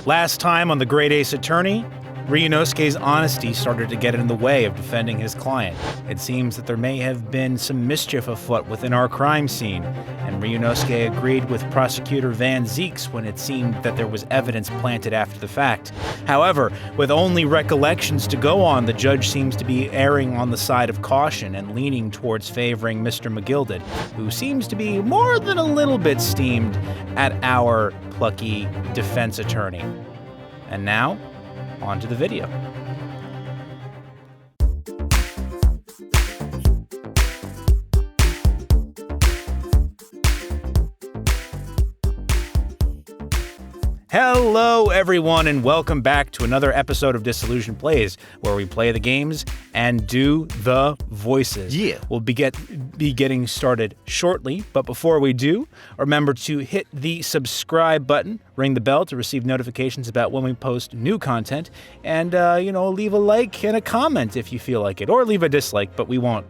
Last time on The Great Ace Attorney, Ryunosuke's honesty started to get in the way of defending his client. It seems that there may have been some mischief afoot within our crime scene, and Ryunosuke agreed with prosecutor Van Zeeks when it seemed that there was evidence planted after the fact. However, with only recollections to go on, the judge seems to be erring on the side of caution and leaning towards favoring Mr. McGuilded, who seems to be more than a little bit steamed at our plucky defense attorney. And now, on to the video. Hello, everyone, and welcome back to another episode of Disillusion Plays, where we play the games and do the voices. Yeah. We'll be getting started shortly, but before we do, remember to hit the subscribe button, ring the bell to receive notifications about when we post new content, and leave a like and a comment if you feel like it, or leave a dislike, but we won't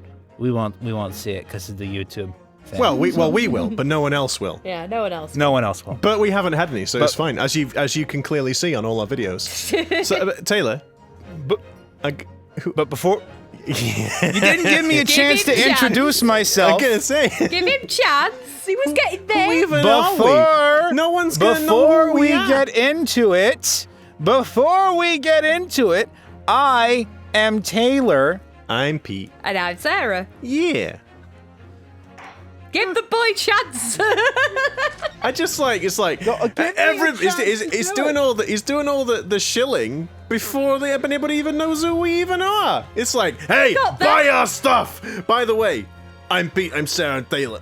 see it because of the YouTube. Well, we will, but no one else will. Yeah, no one else. No one else will. But we haven't had any, so it's fine, as you can clearly see on all our videos. So, Taylor. But before... You didn't give me a chance to introduce myself. I'm gonna say. Give him chance. He was getting there. No one's gonna know Before we get into it, I am Taylor. I'm Pete. And I'm Sarah. Yeah. Give the boy chance. I just like he's doing all the shilling before anybody even knows who we even are. It's like, hey, buy our stuff. By the way, I'm Pete. I'm Sarah and Taylor.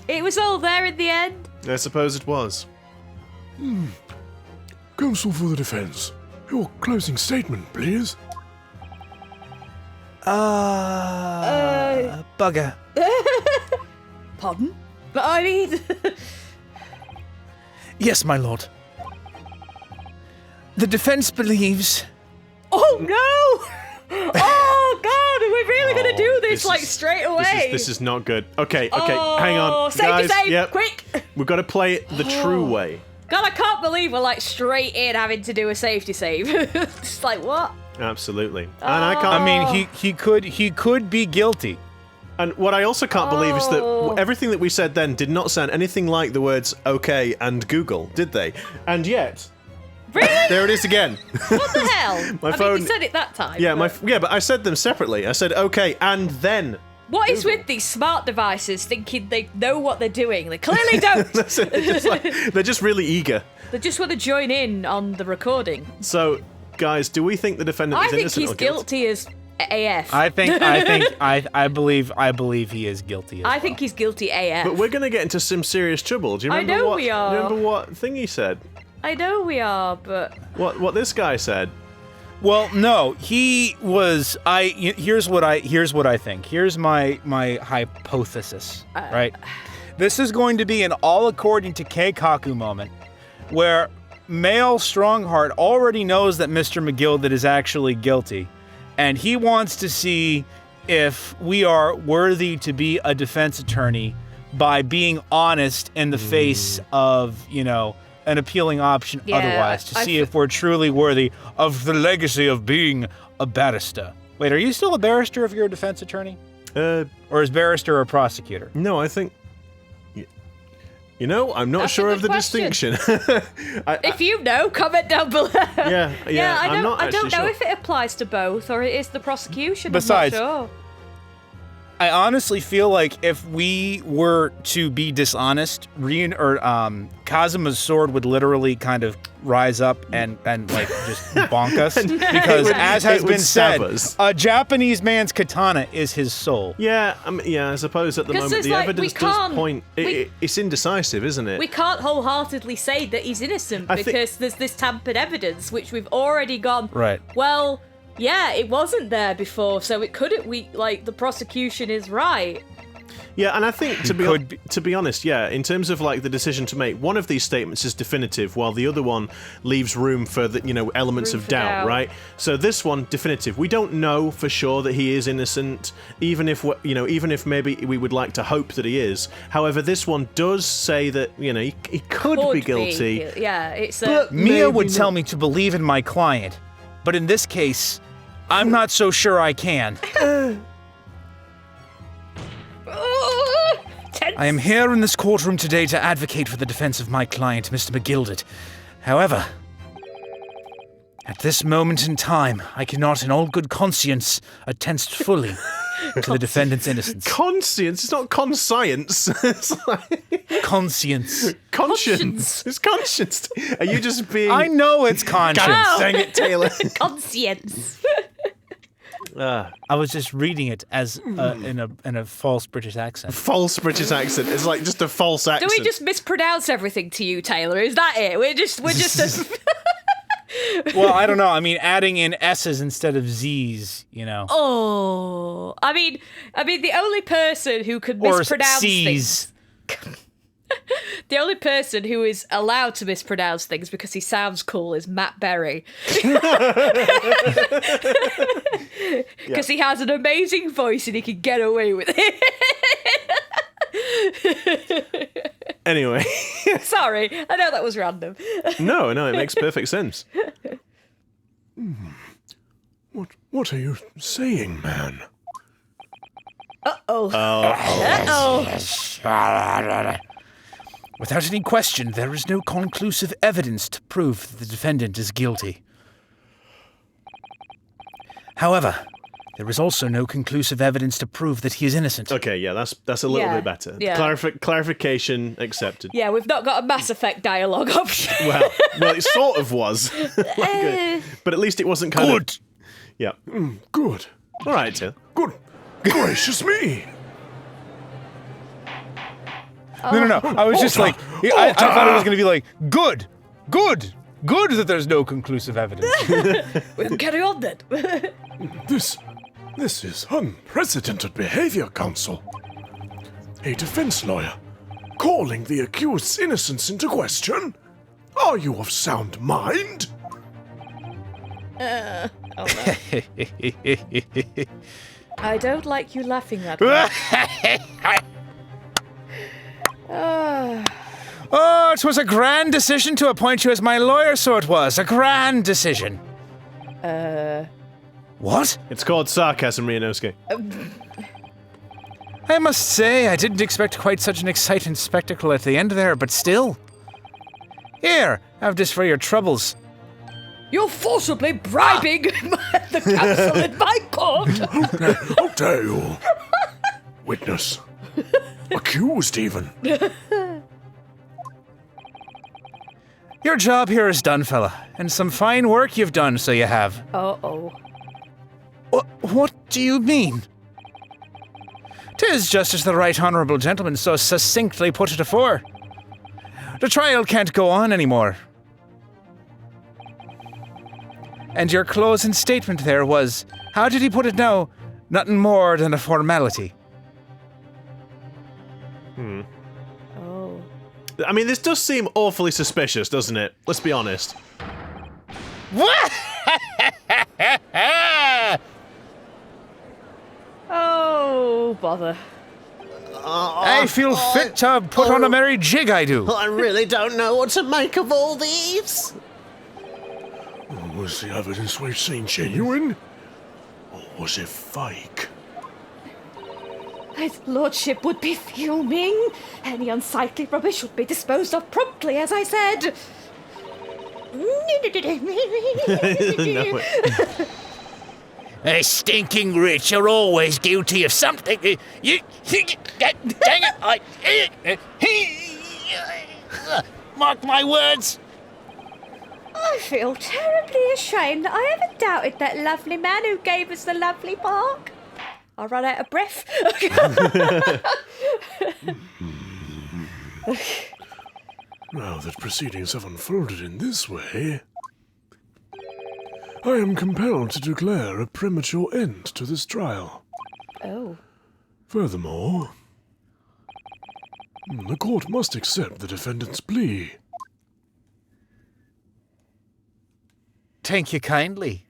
It was all there in the end. I suppose it was. Counsel for the defense. Your closing statement, please. Bugger. Pardon? But I mean... Yes, my lord. The defense believes... Oh, no! Oh, God, are we really going to do this, straight away? This is not good. Okay, hang on. Save, Yep. quick! We've got to play it the true way. God, I can't believe we're, straight in having to do a safety save. It's like, what? Absolutely. And I can't... I mean, he could be guilty. And what I also can't believe is that everything that we said then did not sound anything like the words okay and Google, did they? And yet... Really? There it is again. What the hell? My phone... you said it that time. Yeah, but I said them separately. I said okay and then... What is with these smart devices thinking they know what they're doing? They clearly don't. That's it. They're just really eager. They just want to join in on the recording. So, guys, do we think the defendant is innocent or I think guilty? he's guilty as AF. I believe he is guilty as well. I think he's guilty AF. But we're going to get into some serious trouble. Do you remember I know we are. Do you remember what thing he said? I know we are, but... What this guy said? Well, no, he was. Here's what I think. Here's my hypothesis. Right, this is going to be an all according to Keikaku moment, where male Strongheart already knows that Mr. McGuilded is actually guilty, and he wants to see if we are worthy to be a defense attorney by being honest in the face of an appealing option otherwise, to see if we're truly worthy of the legacy of being a barrister. Wait, are you still a barrister if you're a defense attorney? Or is barrister a prosecutor? No, I think... I'm not sure of the distinction. If you know, comment down below. Yeah, I don't know sure. if it applies to both or it is the prosecution. Besides, I'm not sure. I honestly feel like if we were to be dishonest, Kazuma's sword would literally kind of rise up and just bonk us, because as has been said, a Japanese man's katana is his soul. Yeah, I suppose at the moment the evidence does point. It's indecisive, isn't it? We can't wholeheartedly say that he's innocent because there's this tampered evidence, which we've already gone. Right. Well. Yeah, it wasn't there before, so it couldn't. The prosecution is right. Yeah, and I think to be honest, yeah, in terms of like the decision to make, one of these statements is definitive, while the other one leaves room for the elements of doubt, right? So this one definitive. We don't know for sure that he is innocent, even if maybe we would like to hope that he is. However, this one does say that he could be guilty. Yeah, it's But Mia would tell me to believe in my client, but in this case, I'm not so sure I can. I am here in this courtroom today to advocate for the defense of my client, Mr. McGuilded. However, at this moment in time, I cannot in all good conscience attest fully to the defendant's innocence. Conscience? It's not conscience. It's like... Conscience. Conscience. It's conscience. Are you just being... I know it's conscience. God dang it, Taylor. Conscience. I was just reading it as in a false British accent. False British accent. It's like just a false accent. Do we just mispronounce everything to you, Taylor? Is that it? We're just Well, I don't know. I mean, adding in S's instead of Z's, Oh, I mean, the only person who could mispronounce things. The only person who is allowed to mispronounce things because he sounds cool is Matt Berry. Because he has an amazing voice and he can get away with it. Anyway. Sorry, I know that was random. No, it makes perfect sense. What are you saying, man? Uh-oh. Without any question, there is no conclusive evidence to prove that the defendant is guilty. However, there is also no conclusive evidence to prove that he is innocent. Okay, yeah, that's a little bit better. Yeah. Clarification accepted. Yeah, we've not got a Mass Effect dialogue option. Well, it sort of was. But at least it wasn't kind of... Good! Yeah. Good. All right, Till. Good. Gracious me. No. I was just like... I thought it was going to be like, good that there's no conclusive evidence. We'll carry on then. This is unprecedented behavior, counsel. A defense lawyer calling the accused's innocence into question? Are you of sound mind? Oh no. I don't like you laughing at me. Oh, it was a grand decision to appoint you as my lawyer, so it was. A grand decision. What? It's called sarcasm, Ryunosuke. I must say, I didn't expect quite such an exciting spectacle at the end there, but still. Here, have this for your troubles. You're forcibly bribing the counsel in my court. How dare you? Witness. Accused, even. Your job here is done, fella, and some fine work you've done, so you have. Uh-oh. What do you mean? 'Tis just as the right honourable gentleman so succinctly put it afore. The trial can't go on anymore. And your closing statement there was, how did he put it now? Nothing more than a formality. Oh. I mean, this does seem awfully suspicious, doesn't it? Let's be honest. What? Oh, bother. I feel fit to put on a merry jig, I do. I really don't know what to make of all these. Was the evidence we've seen genuine? Or was it fake? His lordship would be fuming. Any unsightly rubbish would be disposed of promptly, as I said. A stinking rich are always guilty of something. You dang it! Mark my words. I feel terribly ashamed that I ever doubted that lovely man who gave us the lovely park. I run out of breath. Now that proceedings have unfolded in this way, I am compelled to declare a premature end to this trial. Oh. Furthermore, The court must accept the defendant's plea. Thank you kindly.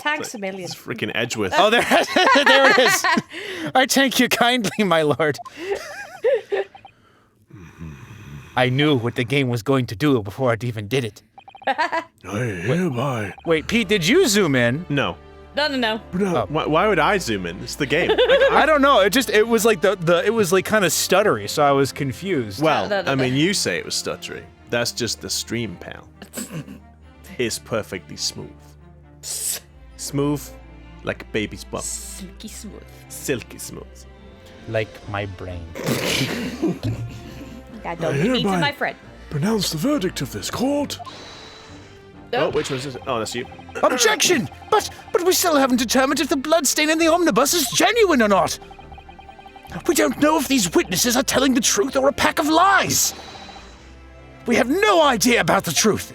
Thanks a million. It's freaking Edgeworth. Oh, there it is. I thank you kindly, my lord. I knew what the game was going to do before it even did it. I hereby... Wait, Pete, did you zoom in? No. No. Why would I zoom in? It's the game. I don't know. It was like it was like kind of stuttery, so I was confused. Well, No. I mean, you say it was stuttery. That's just the stream, pal. It's perfectly smooth. Smooth like a baby's bum. Silky smooth. Silky smooth. Like my brain. I don't mean to my friend. pronounce the verdict of this court. Oh, which one is this? Oh, that's you. Objection! But we still haven't determined if the bloodstain in the omnibus is genuine or not. We don't know if these witnesses are telling the truth or a pack of lies. We have no idea about the truth.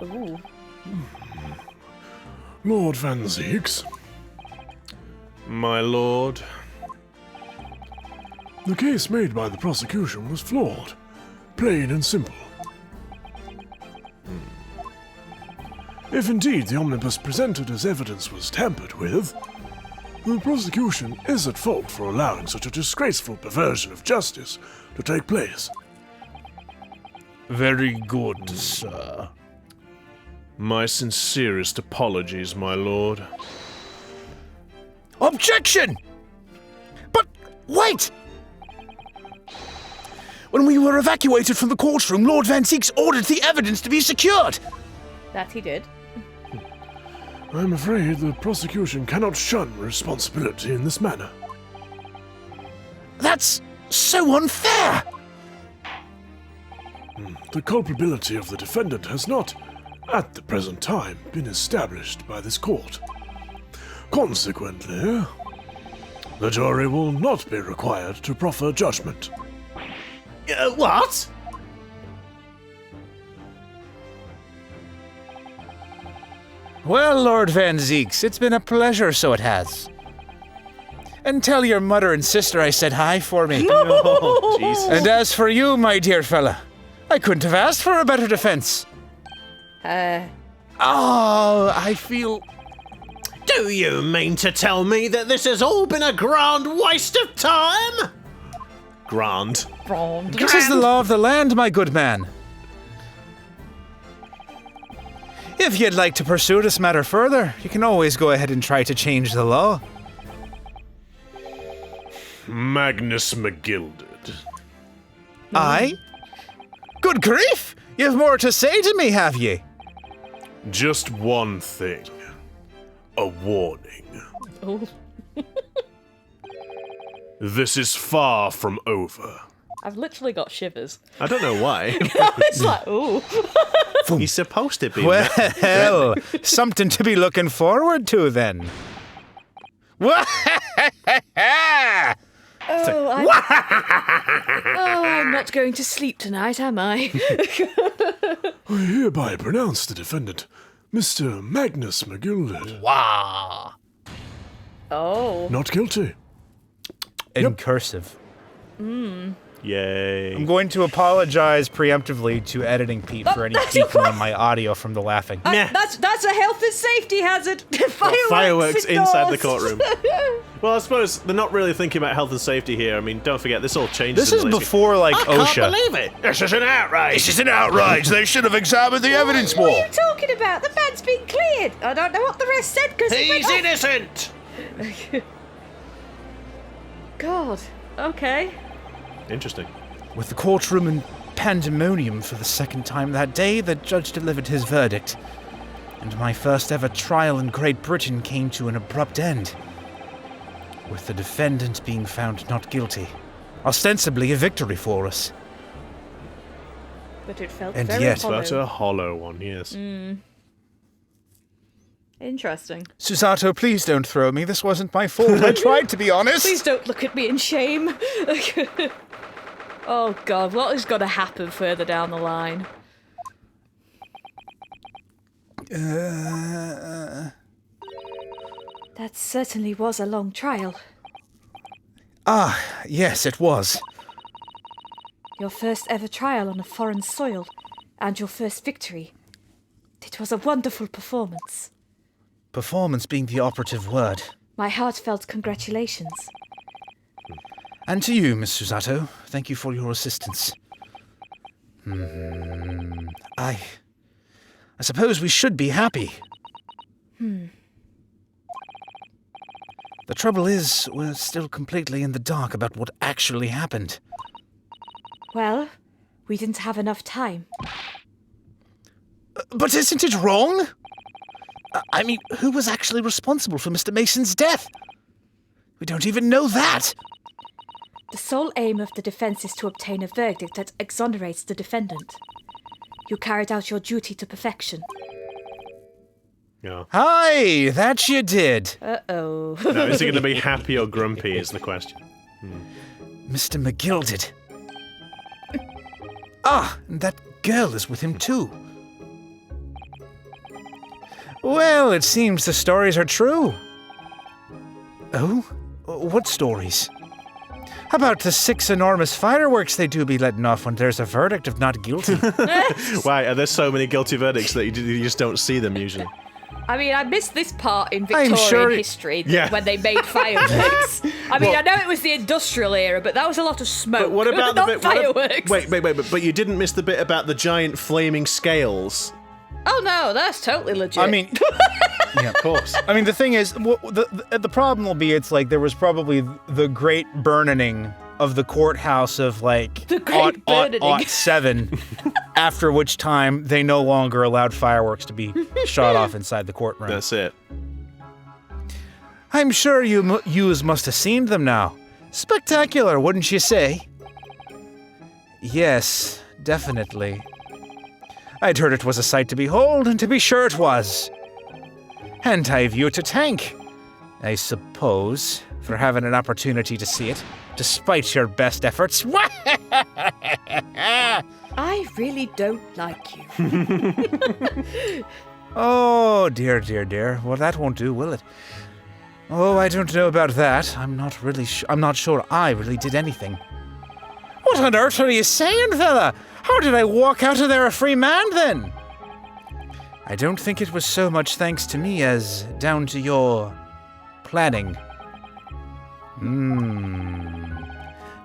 Ooh. Lord Van Zieks, My lord. the case made by the prosecution was flawed, plain and simple. If indeed the omnibus presented as evidence was tampered with, the prosecution is at fault for allowing such a disgraceful perversion of justice to take place. Very good, sir. My sincerest apologies, my lord. Objection! But wait! When we were evacuated from the courtroom, Lord Van Zieks ordered the evidence to be secured. That he did. I'm afraid the prosecution cannot shun responsibility in this manner. That's so unfair! The culpability of the defendant has not, at the present time, been established by this court. Consequently, the jury will not be required to proffer judgment. What? Well, Lord Van Zieks, it's been a pleasure, so it has. And tell your mother and sister I said hi for me. Oh, Jesus. And as for you, my dear fella, I couldn't have asked for a better defense. Oh, I feel... Do you mean to tell me that this has all been a grand waste of time? Grand. This is the law of the land, my good man. If you'd like to pursue this matter further, you can always go ahead and try to change the law. Magnus McGuilded. Aye? Good grief! You've more to say to me, have ye? Just one thing. A warning. Oh. This is far from over. I've literally got shivers. I don't know why. It's like, ooh. He's supposed to be. Well, something to be looking forward to then. I'm not going to sleep tonight, am I? I hereby pronounce the defendant, Mr. Magnus McGuilded, Wow. Oh. not guilty. In cursive. Yay. I'm going to apologize preemptively to editing Pete for any peaking on my audio from the laughing. Nah. That's a health and safety hazard. Fireworks inside the indoors. courtroom. Well, I suppose they're not really thinking about health and safety here. I mean, don't forget, this all changes. This is in the before, like, I OSHA. can't believe it. This is an outrage. This is an outrage. They should have examined the evidence What more. are you talking about? The man's been cleared. I don't know what the rest said because He's innocent. God. Okay. Interesting. With the courtroom in pandemonium for the second time that day, the judge delivered his verdict. And my first ever trial in Great Britain came to an abrupt end, with the defendant being found not guilty. Ostensibly a victory for us. But it felt And very yet- hollow. That's a hollow one, yes. Interesting. Susato, please don't throw me. This wasn't my fault. I tried to be honest. Please don't look at me in shame. Oh God, what is going to happen further down the line? That certainly was a long trial. Yes, it was. Your first ever trial on a foreign soil, and your first victory. It was a wonderful performance. Performance being the operative word. My heartfelt congratulations. And to you, Miss Susato, thank you for your assistance. I suppose we should be happy. The trouble is, we're still completely in the dark about what actually happened. Well, we didn't have enough time. But isn't it wrong? I mean, who was actually responsible for Mr. Mason's death? We don't even know that. The sole aim of the defense is to obtain a verdict that exonerates the defendant. You carried out your duty to perfection. Yeah. Aye, that you did. Uh-oh. Now, is he going to be happy or grumpy is the question. Mr. McGuilded. And that girl is with him too. Well, it seems the stories are true. Oh? What stories? How about the 6 enormous fireworks they do be letting off when there's a verdict of not guilty? Why, are there so many guilty verdicts that you just don't see them usually? I mean, I missed this part in Victorian history when they made fireworks. I mean, I know it was the industrial era, but that was a lot of smoke. But what about not the bit? fireworks? Wait, but you didn't miss the bit about the giant flaming scales. Oh no, that's totally legit. I mean, yeah, of course. I mean, the thing is, the problem will be, it's like there was probably the great burning of the courthouse of like The great burning. 7, after which time they no longer allowed fireworks to be shot off inside the courtroom. That's it. I'm sure yous must have seen them now. Spectacular, wouldn't you say? Yes, definitely. I'd heard it was a sight to behold, and to be sure it was. And I've you to thank, I suppose, for having an opportunity to see it, despite your best efforts. I really don't like you. Oh, dear, dear, dear. Well, that won't do, will it? Oh, I don't know about that. I'm not sure I really did anything. What on earth are you saying, fella? How did I walk out of there a free man, then? I don't think it was so much thanks to me as down to your planning.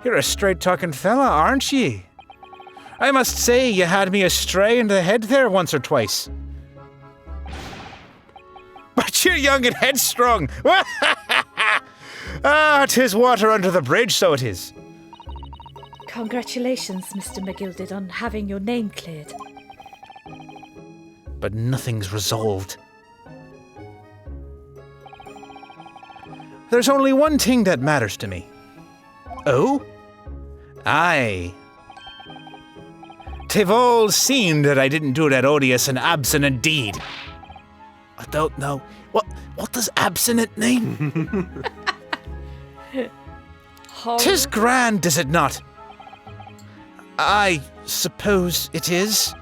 You're a straight-talking fella, aren't ye? I must say you had me astray in the head there once or twice. But you're young and headstrong. 'Tis water under the bridge, so it is. Congratulations, Mr. McGuilded, on having your name cleared. But nothing's resolved. There's only one thing that matters to me. Oh? Aye. They've all seen that I didn't do that odious and abstinent deed. I don't know. What does abstinent mean? 'Tis grand, is it not? I suppose it is.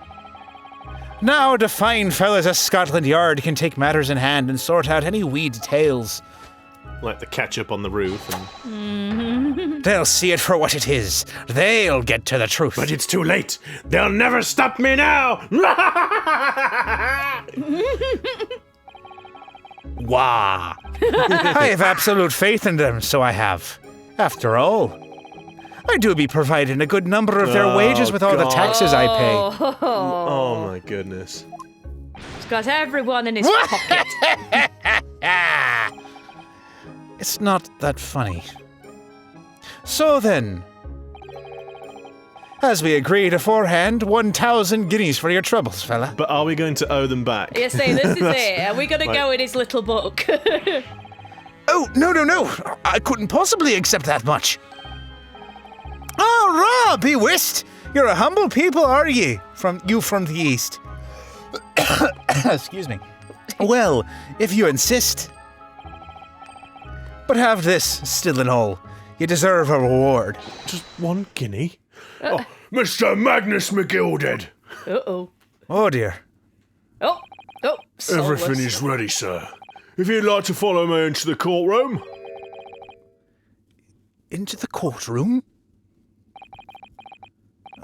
Now the fine fellas of Scotland Yard can take matters in hand and sort out any wee details. Like the ketchup on the roof. And... They'll see it for what it is. They'll get to the truth. But it's too late. They'll never stop me now. Wah! I have absolute faith in them, so I have. After all, I do be providing a good number of their wages with all the taxes I pay. Oh my goodness. He's got everyone in his pocket. It's not that funny. So then, as we agreed aforehand, 1,000 guineas for your troubles, fella. But are we going to owe them back? You see, this is it. Are we going to go in his little book? Oh, no. I couldn't possibly accept that much. Oh, Rob, be whist. You're a humble people, are ye? From the east. Excuse me. Well, if you insist. But have this, still and all. You deserve a reward. Just 1 guinea? Oh, Mr. Magnus McGuilded. Uh-oh. Oh, dear. Oh, soulless. Everything is ready, sir. If you'd like to follow me into the courtroom. Into the courtroom?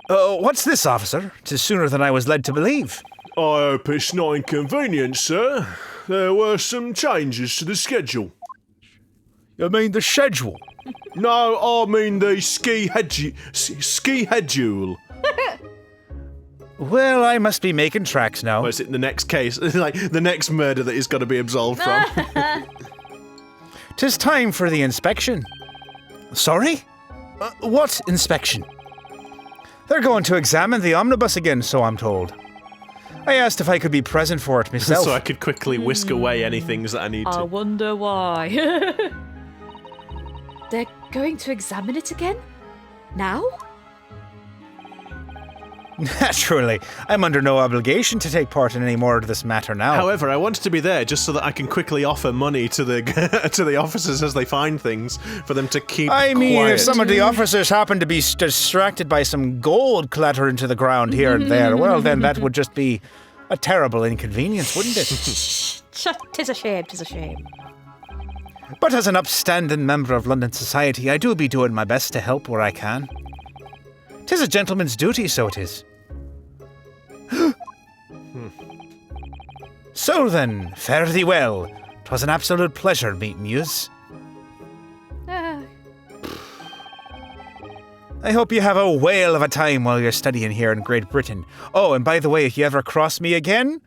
What's this, officer? 'Tis sooner than I was led to believe. I hope it's not inconvenient, sir. There were some changes to the schedule. You mean the schedule? No, I mean the ski schedule. Well, I must be making tracks now. Or is it the next case? Like, the next murder that he's got to be absolved from? 'Tis time for the inspection. Sorry? What inspection? They're going to examine the omnibus again, so I'm told. I asked if I could be present for it myself. So I could quickly whisk away any things that I need I to. wonder why. They're going to examine it again? Now? Naturally, I'm under no obligation to take part in any more of this matter now. However, I wanted to be there just so that I can quickly offer money to the to the officers as they find things for them to keep I mean, quiet. if some of the officers happen to be distracted by some gold clattering to the ground here and there, well, then that would just be a terrible inconvenience, wouldn't it? Tis a shame, tis a shame. But as an upstanding member of London society, I do be doing my best to help where I can. 'Tis a gentleman's duty, so it is. So then, fare thee well. 'Twas an absolute pleasure meeting yous. I hope you have a whale of a time while you're studying here in Great Britain. Oh, and by the way, if you ever cross me again,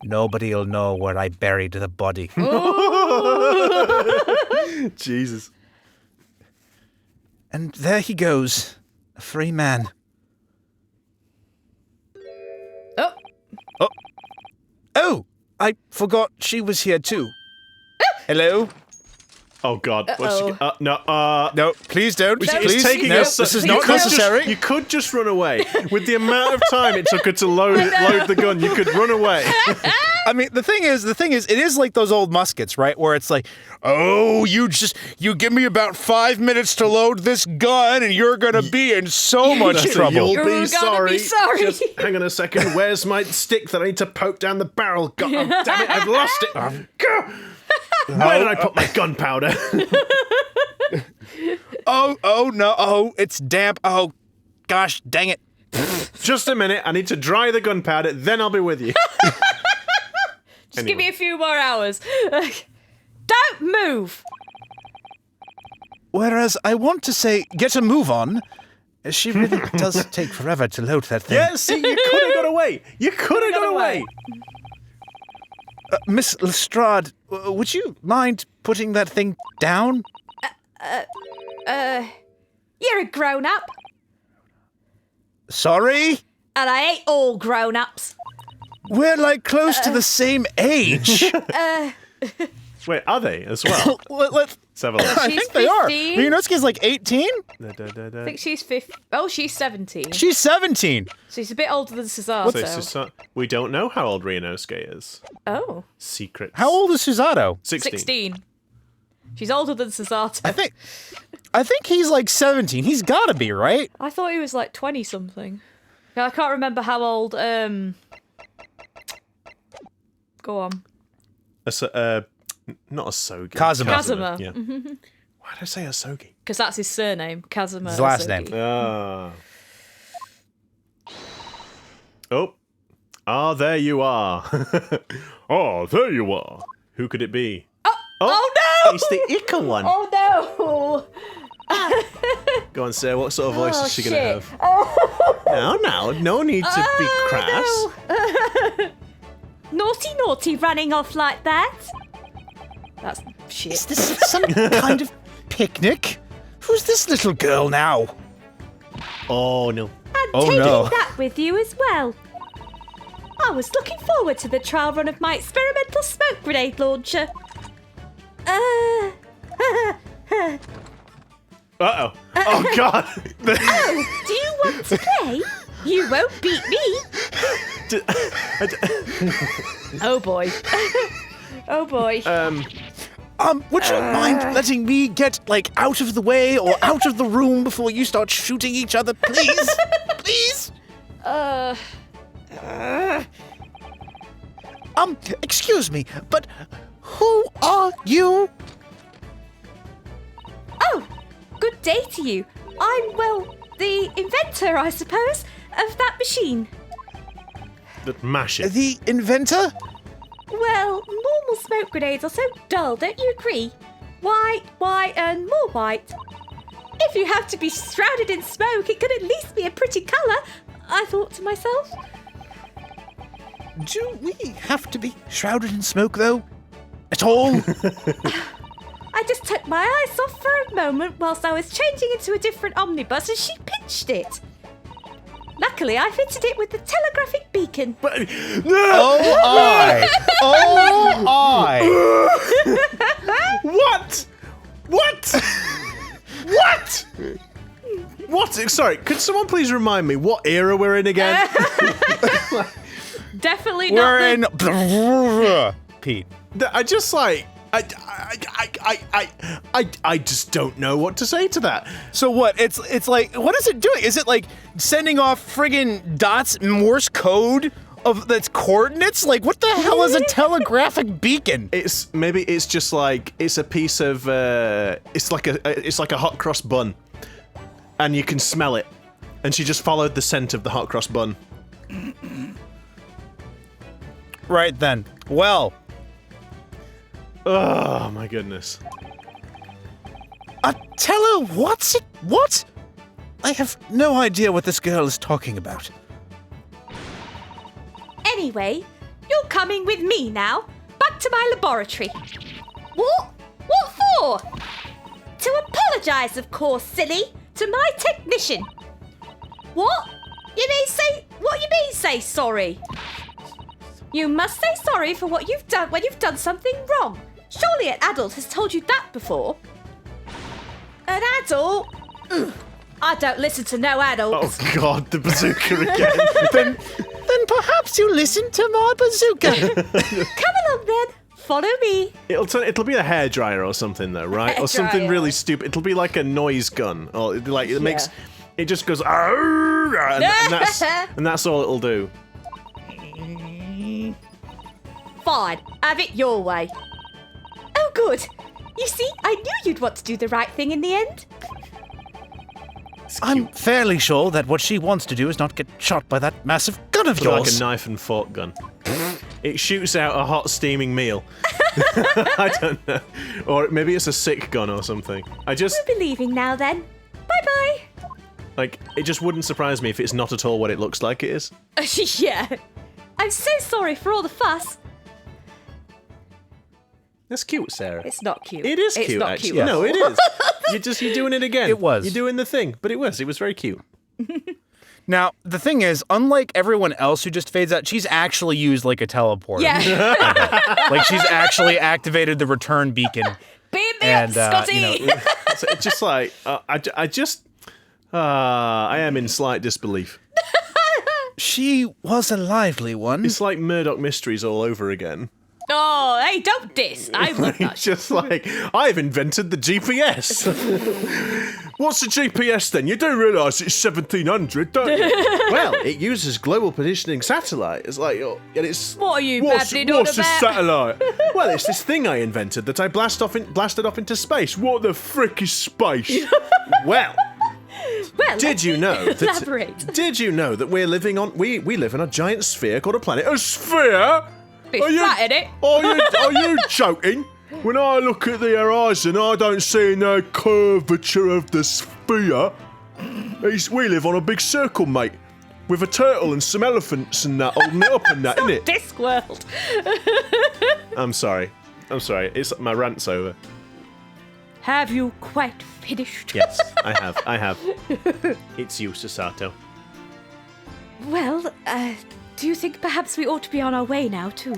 nobody'll know where I buried the body. Jesus. And there he goes, a free man. Oh, I forgot she was here too. Hello? Oh God. No, please don't. It's Please, taking no, us. this is you not could necessary. You could just run away. With the amount of time it took her to load the gun, you could run away. I mean, the thing is, it is like those old muskets, right? Where it's like, oh, you give me about 5 minutes to load this gun and you're gonna be in so much trouble. You'll You're be gonna sorry. be sorry. Just hang on a second. Where's my stick that I need to poke down the barrel? God, oh, damn it, I've lost it. Where did I put my gunpowder? Oh no, oh, it's damp. Oh, gosh, dang it. Just a minute, I need to dry the gunpowder, then I'll be with you. Just give me a few more hours. Don't move! Whereas I want to say, get a move on. She really does take forever to load that thing. Yeah, see, you could have got away. You could have got away. Miss Lestrade, would you mind putting that thing down? You're a grown-up, Sorry? and I ain't all grown-ups. We're like close to the same age. Wait, are they as well? Let's have a look. I She's think they are. 15. Ryunosuke's like 18? I think she's 50. Oh, she's 17. She's 17. So she's a bit older than Cesaro. So we don't know how old Ryunosuke is. Oh. Secrets. How old is Susato? 16. She's older than Cesaro. I think he's like 17. He's gotta be, right? I thought he was like 20 something. I can't remember how old. Go on. Not Asogi. Kazuma. Yeah. Why did I say Asogi? Because that's his surname, Kazuma. His last Asogi. name. Oh, there you are. Oh, there you are. Who could it be? Oh no! It's the Ica one. Oh no! Go on, Sarah. What sort of voice is she going to shit. have? No need to be crass. Naughty, running off like that. That's shit. Is this some kind of picnic? Who's this little girl now? Oh, no. And Oh, taking no. that with you as well. I was looking forward to the trial run of my experimental smoke grenade launcher. Uh-oh. Oh, God. Do you want to play? You won't beat me. Oh boy. Oh boy. Would you mind letting me get, like, out of the way or out of the room before you start shooting each other, please? Please? Excuse me, but who are you? Oh, good day to you. I'm, well, the inventor, I suppose, of that machine. Mash it. The inventor? Well, normal smoke grenades are so dull, don't you agree? White, white, and more white. If you have to be shrouded in smoke, it could at least be a pretty colour, I thought to myself. Do we have to be shrouded in smoke, though? At all? I just took my eyes off for a moment whilst I was changing into a different omnibus and she pinched it. Luckily, I fitted it with the telegraphic beacon. But, Oh, I! Oh, I! What? What? What? What? Sorry, could someone please remind me what era we're in again? Definitely We're not in... Pete. I just like... I just don't know what to say to that. So what? It's like, what is it doing? Is it like sending off friggin' dots, Morse code of that's coordinates? Like, what the hell is a telegraphic beacon? It's just like it's a piece of it's like a hot cross bun, and you can smell it. And she just followed the scent of the hot cross bun. Right then. Well. Oh my goodness. Tell her what's it? What? I have no idea what this girl is talking about. Anyway, you're coming with me now. Back to my laboratory. What? What for? To apologise, of course, silly. To my technician. What? You mean say sorry? You must say sorry for what you've done when you've done something wrong. Surely an adult has told you that before. An adult? I don't listen to no adults. Oh God, the bazooka again. Then perhaps you listen to my bazooka. Come along then. Follow me. It'll be a hairdryer or something though, right? Or something really stupid. It'll be like a noise gun, or like it makes. It just goes, and that's all it'll do. Fine, have it your way. Oh, good. You see, I knew you'd want to do the right thing in the end. I'm fairly sure that what she wants to do is not get shot by that massive gun of yours. Like a knife and fork gun. It shoots out a hot steaming meal. I don't know. Or maybe it's a sick gun or something. We'll be leaving now then. Bye-bye. Like, it just wouldn't surprise me if it's not at all what it looks like it is. Yeah. I'm so sorry for all the fuss. That's cute, Sarah. It's not cute. It is It's cute, not actually. cute. No, it is. You're doing it again. It was. You're doing the thing, but it was very cute. Now, the thing is, unlike everyone else who just fades out, she's actually used like a teleporter. Yeah. Like she's actually activated the return beacon. Beam me up, Scotty! So it's just like, I am in slight disbelief. She was a lively one. It's like Murdoch Mysteries all over again. Oh, hey, don't diss. I love that. It's just like, I've invented the GPS. What's the GPS then? You do realise it's 1700, don't you? Well, it uses global positioning satellite. It's like, and it's... What are you what's babbling on a about? satellite? Well, it's this thing I invented that I blasted off into space. What the frick is space? Well... Did you know that we're living on we live in a giant sphere called a planet? A sphere? It's flat, innit? Are you joking? When I look at the horizon, I don't see no curvature of the sphere. We live on a big circle, mate, with a turtle and some elephants and that holding it up and that, innit? Discworld. I'm sorry. It's my rant's over. Have you quite finished? Yes, I have. It's you, Sasato. Well, do you think perhaps we ought to be on our way now, too?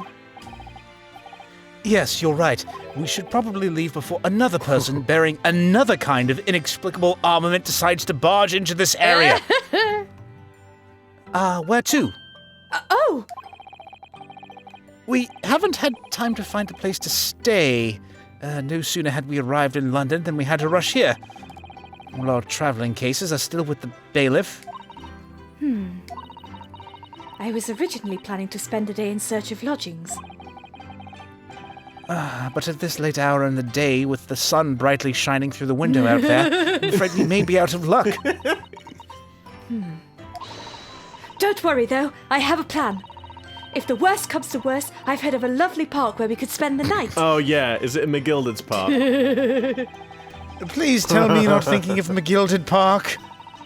Yes, you're right. We should probably leave before another person bearing another kind of inexplicable armament decides to barge into this area. Where to? Oh! We haven't had time to find a place to stay. No sooner had we arrived in London than we had to rush here. All our travelling cases are still with the bailiff. I was originally planning to spend a day in search of lodgings. But at this late hour in the day, with the sun brightly shining through the window out there, I'm afraid we may be out of luck. Don't worry, though. I have a plan. If the worst comes to worst, I've heard of a lovely park where we could spend the night. Oh, yeah. Is it in McGuilded's park? Please tell me you're not thinking of McGuilded Park.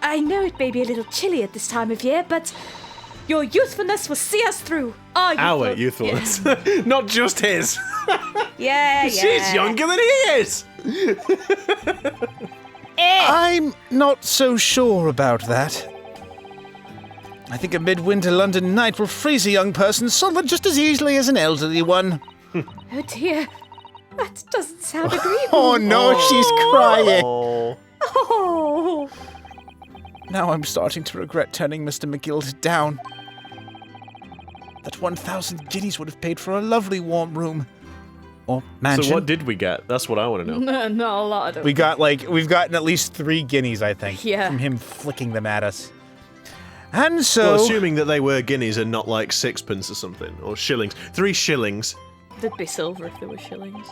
I know it may be a little chilly at this time of year, but your youthfulness will see us through. Our youthfulness. Yeah. Not just his. Yeah. She's younger than he is. I'm not so sure about that. I think a midwinter London night will freeze a young person solid just as easily as an elderly one. Oh dear, that doesn't sound agreeable. Oh no, she's crying. Oh. Now I'm starting to regret turning Mr. McGuilded down. That 1,000 guineas would have paid for a lovely warm room. Or mansion. So what did we get? That's what I want to know. Not a lot. We've gotten at least 3 guineas, I think. Yeah. From him flicking them at us. And so... Well, assuming that they were guineas and not like sixpence or something, or shillings. 3 shillings. They'd be silver if they were shillings.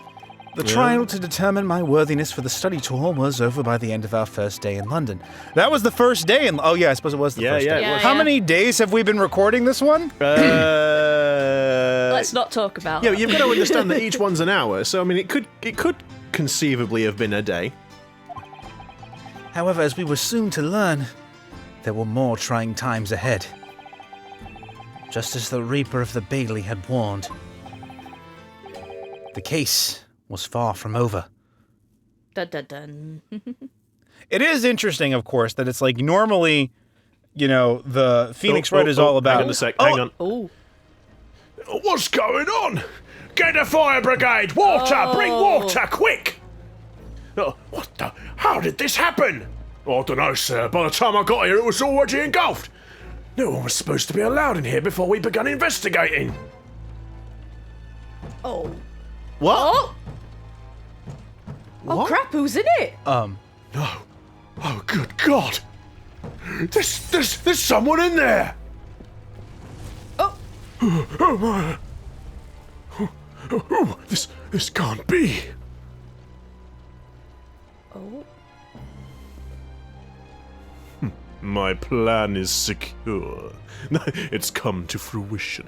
The trial to determine my worthiness for the study tour was over by the end of our first day in London. That was the first day in... Oh, yeah, I suppose it was the first day. It was. How many days have we been recording this one? Let's not talk about Yeah, that. you've got to understand that each one's an hour, so, I mean, it could conceivably have been a day. However, as we were soon to learn, there were more trying times ahead. Just as the Reaper of the Bailey had warned. The case was far from over. Dun dun dun. It is interesting, of course, that it's like normally, the Phoenix Red is all about... Hang on a sec, hang on. Oh. What's going on? Get a fire brigade! Water! Bring water, quick! What the? How did this happen? I don't know, sir. By the time I got here, it was already engulfed. No one was supposed to be allowed in here before we began investigating. Oh. What? Oh. Oh crap! Who's in it? No. Oh, good God. There's someone in there. Oh. This can't be. Oh. My plan is secure. It's come to fruition.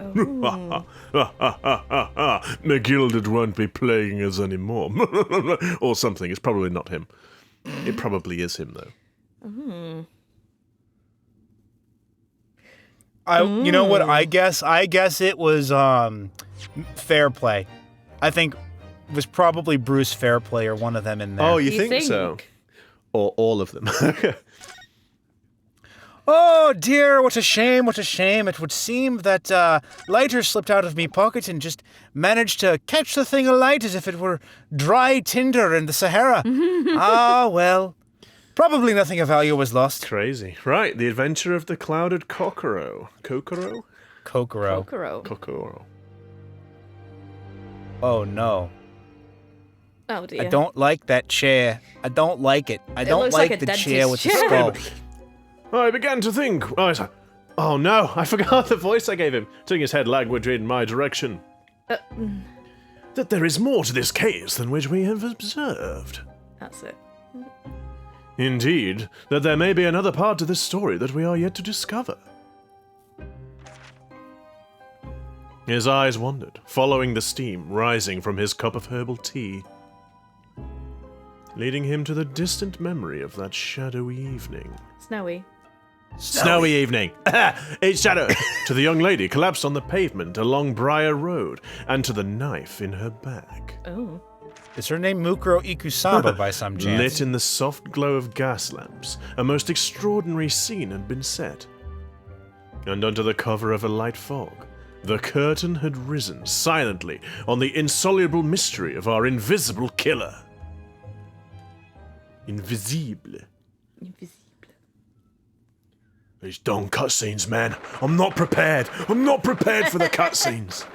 McGuilded won't be playing us anymore. Or something. It's probably not him. It probably is him, though. You know what? I guess it was Fair Play. I think it was probably Bruce Fairplay or one of them in there. Oh, you think so? Or all of them. Oh dear, what a shame, what a shame. It would seem that lighter slipped out of me pocket and just managed to catch the thing alight as if it were dry tinder in the Sahara. Ah, well, probably nothing of value was lost. Crazy. Right, the adventure of the clouded Kokoro. Kokoro? Kokoro. Kokoro. Oh no. Oh dear. I don't like that chair. I don't like it. I don't looks like like a the chair with the dentist skull. I began to think. Oh no, I forgot the voice I gave him, turning his head languidly in my direction. That there is more to this case than which we have observed. That's it. Indeed, that there may be another part to this story that we are yet to discover. His eyes wandered, following the steam rising from his cup of herbal tea, leading him to the distant memory of that shadowy evening. Snowy evening. Its shadow. To the young lady collapsed on the pavement along Briar Road, and to the knife in her bag. Oh. Is her name Mukuro Ikusaba by some chance? Lit in the soft glow of gas lamps, a most extraordinary scene had been set. And under the cover of a light fog, the curtain had risen silently on the insoluble mystery of our invisible killer. Invisible. These darn cutscenes, man. I'm not prepared. I'm not prepared for the cutscenes.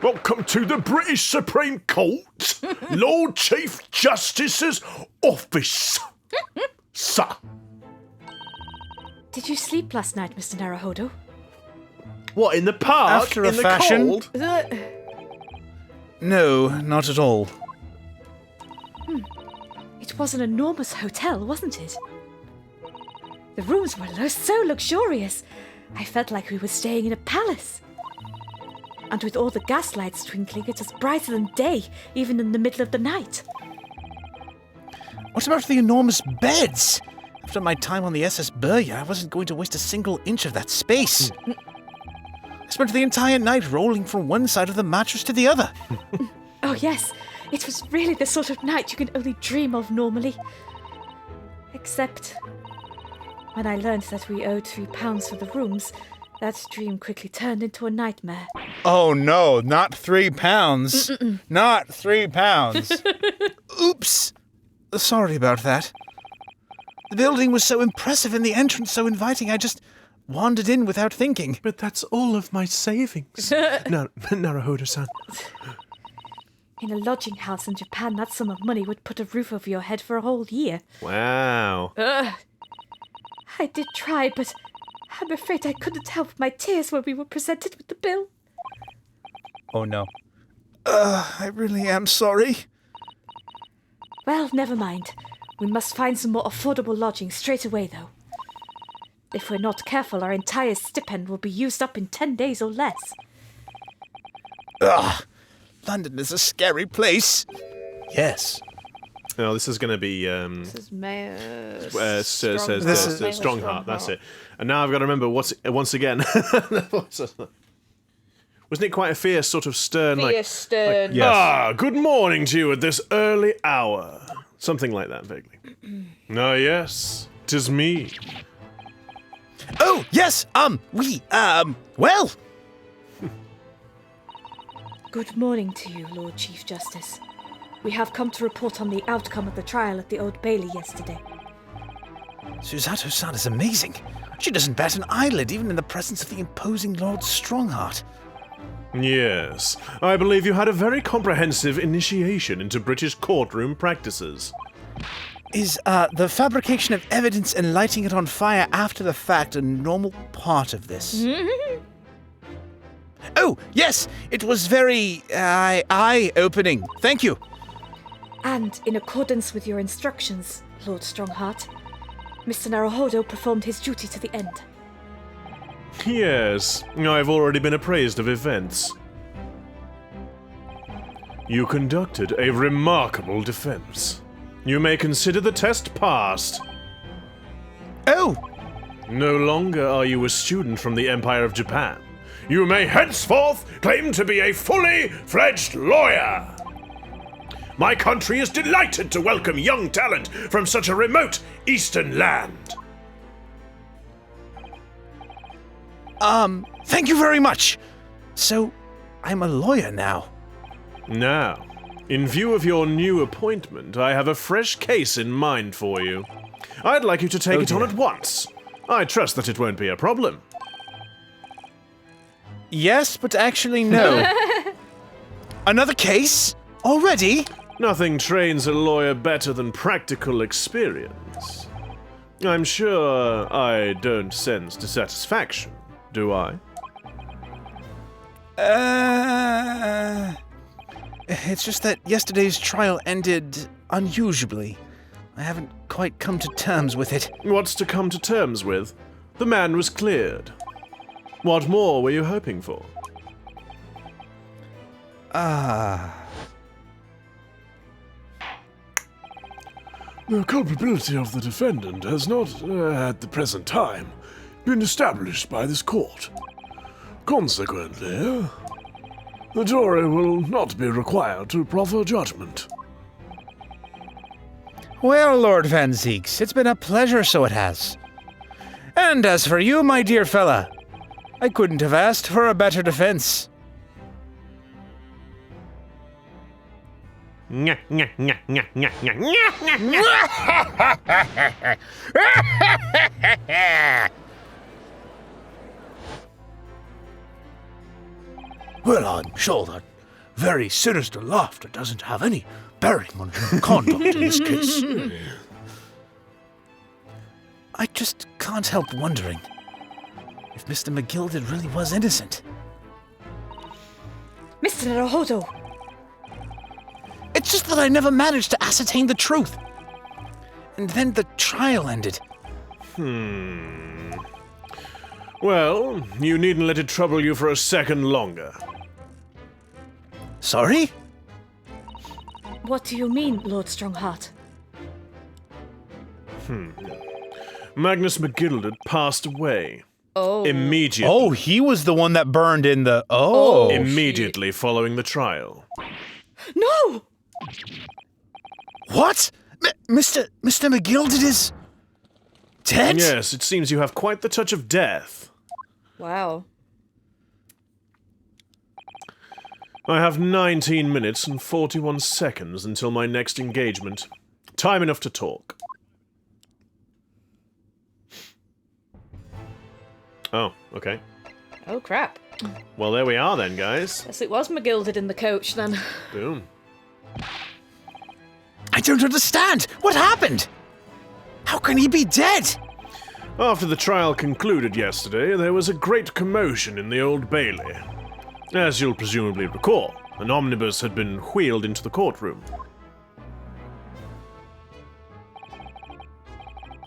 Welcome to the British Supreme Court, Lord Chief Justice's office. Sir. Did you sleep last night, Mr. Naruhodo? What, in the park? After a in the fashion. cold? No, not at all. It It was an enormous hotel, wasn't it? The rooms were so luxurious. I felt like we were staying in a palace. And with all the gas lights twinkling, it was brighter than day, even in the middle of the night. What about the enormous beds? After my time on the SS Burya, I wasn't going to waste a single inch of that space. I spent the entire night rolling from one side of the mattress to the other. Oh yes, it was really the sort of night you can only dream of normally. Except when I learned that we owed £3 for the rooms, that dream quickly turned into a nightmare. Oh no, not £3. Not £3. Oops. Sorry about that. The building was so impressive and the entrance so inviting, I just wandered in without thinking. But that's all of my savings. No, Naruhodo-san. In a lodging house in Japan, that sum of money would put a roof over your head for a whole year. Wow. I did try, but I'm afraid I couldn't help my tears when we were presented with the bill. Oh no. I really am sorry. Well, never mind. We must find some more affordable lodging straight away, though. If we're not careful, our entire stipend will be used up in 10 days or less. Ugh. London is a scary place. Yes. Oh, this is going to be This is Strongheart. That's it. And now I've got to remember once again. Wasn't it quite a fierce, sort of stern, stern. Yes. good morning to you at this early hour. Something like that, vaguely. Yes, 'tis me. Oh, yes, well. Good morning to you, Lord Chief Justice. We have come to report on the outcome of the trial at the Old Bailey yesterday. Susato-san is amazing. She doesn't bat an eyelid, even in the presence of the imposing Lord Strongheart. Yes, I believe you had a very comprehensive initiation into British courtroom practices. Is, the fabrication of evidence and lighting it on fire after the fact a normal part of this? Oh, yes, it was very, eye-opening. Thank you. And in accordance with your instructions, Lord Strongheart, Mr. Naruhodo performed his duty to the end. Yes, I've already been appraised of events. You conducted a remarkable defense. You may consider the test passed. Oh! No longer are you a student from the Empire of Japan. You may henceforth claim to be a fully fledged lawyer. My country is delighted to welcome young talent from such a remote eastern land. Thank you very much. So, I'm a lawyer now. Now, in view of your new appointment, I have a fresh case in mind for you. I'd like you to take it on at once. I trust that it won't be a problem. Yes, but actually no. Another case? Already? Nothing trains a lawyer better than practical experience. I'm sure I don't sense dissatisfaction, do I? It's just that yesterday's trial ended unusually. I haven't quite come to terms with it. What's to come to terms with? The man was cleared. What more were you hoping for? The culpability of the defendant has not, at the present time, been established by this court. Consequently, the jury will not be required to proffer judgment. Well, Lord Van Zeeks, it's been a pleasure, so it has. And as for you, my dear fella, I couldn't have asked for a better defense. Well, I'm sure that very sinister laughter doesn't have any bearing on your conduct in this case. I just can't help wondering if Mr. McGuilded really was innocent. Mr. Naruhodo! It's just that I never managed to ascertain the truth. and then the trial ended. Well, you needn't let it trouble you for a second longer. Sorry? What do you mean, Lord Strongheart? Magnus McGuilded passed away. Oh. Immediately. Oh, he was the one that burned in the... Immediately following the trial. No! What? Mr. McGuilded is... dead? Yes, it seems you have quite the touch of death. Wow. I have 19 minutes and 41 seconds until my next engagement. Time enough to talk. Oh, okay. Oh, crap. Well, there we are then, guys. Guess it was McGuilded in the coach, then. Boom. I don't understand. What happened? How can he be dead? After the trial concluded yesterday, there was a great commotion in the Old Bailey. As you'll presumably recall, an omnibus had been wheeled into the courtroom.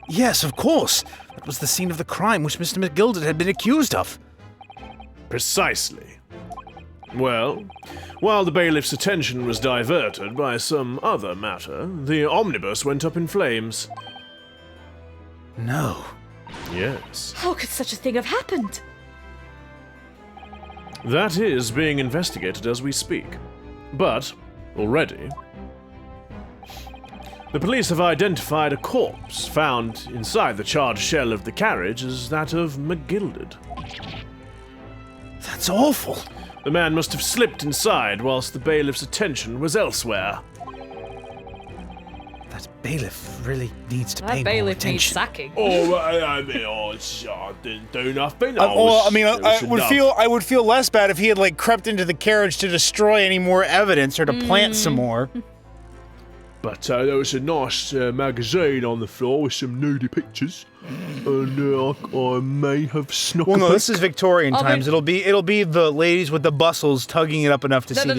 Yes, of course. That was the scene of the crime which Mr. McGuilded had been accused of. Precisely. Well, while the bailiff's attention was diverted by some other matter, the omnibus went up in flames. No. Yes. How could such a thing have happened? That is being investigated as we speak. But, already, the police have identified a corpse found inside the charred shell of the carriage as that of McGuilded. That's awful. The man must have slipped inside whilst the bailiff's attention was elsewhere. That bailiff really needs to pay That more bailiff needs attention. sacking. I didn't do nothing. I would feel less bad if he had like crept into the carriage to destroy any more evidence or to plant some more. But there was a nice magazine on the floor with some nudie pictures, and I may have snuck. Well, no, a this is Victorian Oh, times. It'll be the ladies with the bustles tugging it up enough to see the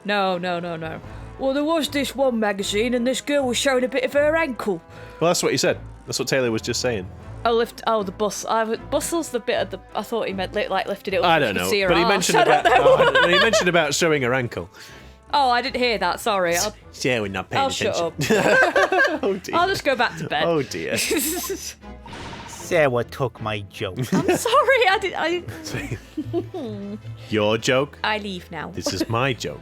No. Well, there was this one magazine, and this girl was showing a bit of her ankle. Well, that's what he said. That's what Taylor was just saying. The bustle's the bit of the. I thought he meant like lifted it up. I so don't you could know, see her but he arse. mentioned I don't about know. he mentioned about showing her ankle. Oh, I didn't hear that. Sorry. Yeah, we're not paying I'll shut attention. up. Oh dear. I'll just go back to bed. Oh dear. Sarah took my joke. I'm sorry. I Your joke. I leave now. This is my joke.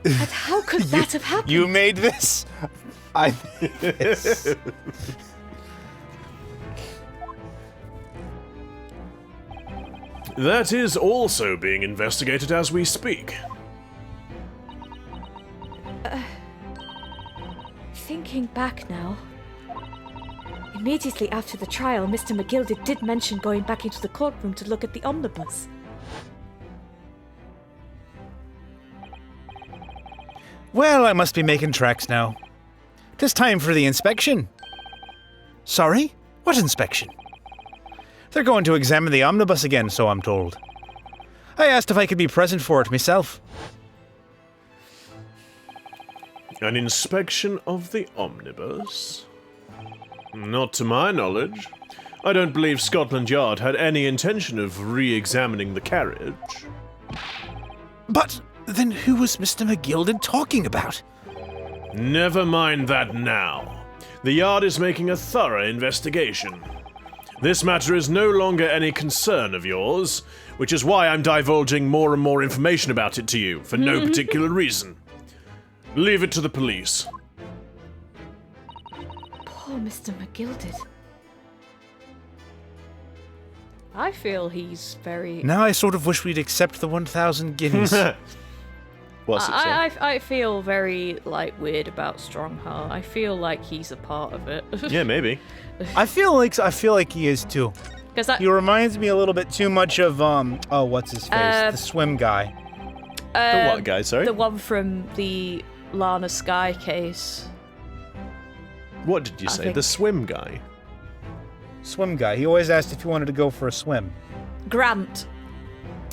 And how could that have happened? You made this. I made this. That is also being investigated as we speak. Thinking back now, immediately after the trial, Mr. McGuilded did mention going back into the courtroom to look at the omnibus. Well, I must be making tracks now. 'Tis time for the inspection. Sorry? What inspection? They're going to examine the omnibus again, so I'm told. I asked if I could be present for it myself. An inspection of the omnibus? Not to my knowledge. I don't believe Scotland Yard had any intention of re-examining the carriage. But then who was Mr. McGuilded talking about? Never mind that now. The Yard is making a thorough investigation. This matter is no longer any concern of yours, which is why I'm divulging more and more information about it to you, for no particular reason. Leave it to the police. Poor Mr. McGuilded. I feel he's very. Now I sort of wish we'd accept the 1,000 guineas. What's it say? I feel very weird about Strongheart. I feel like he's a part of it. Yeah, maybe. I feel like he is too. Because He reminds me a little bit too much of what's his face? The swim guy. The what guy, sorry? the one from the Lana Sky case. What did you I say? think- The swim guy? Swim guy. He always asked if you wanted to go for a swim. Grant.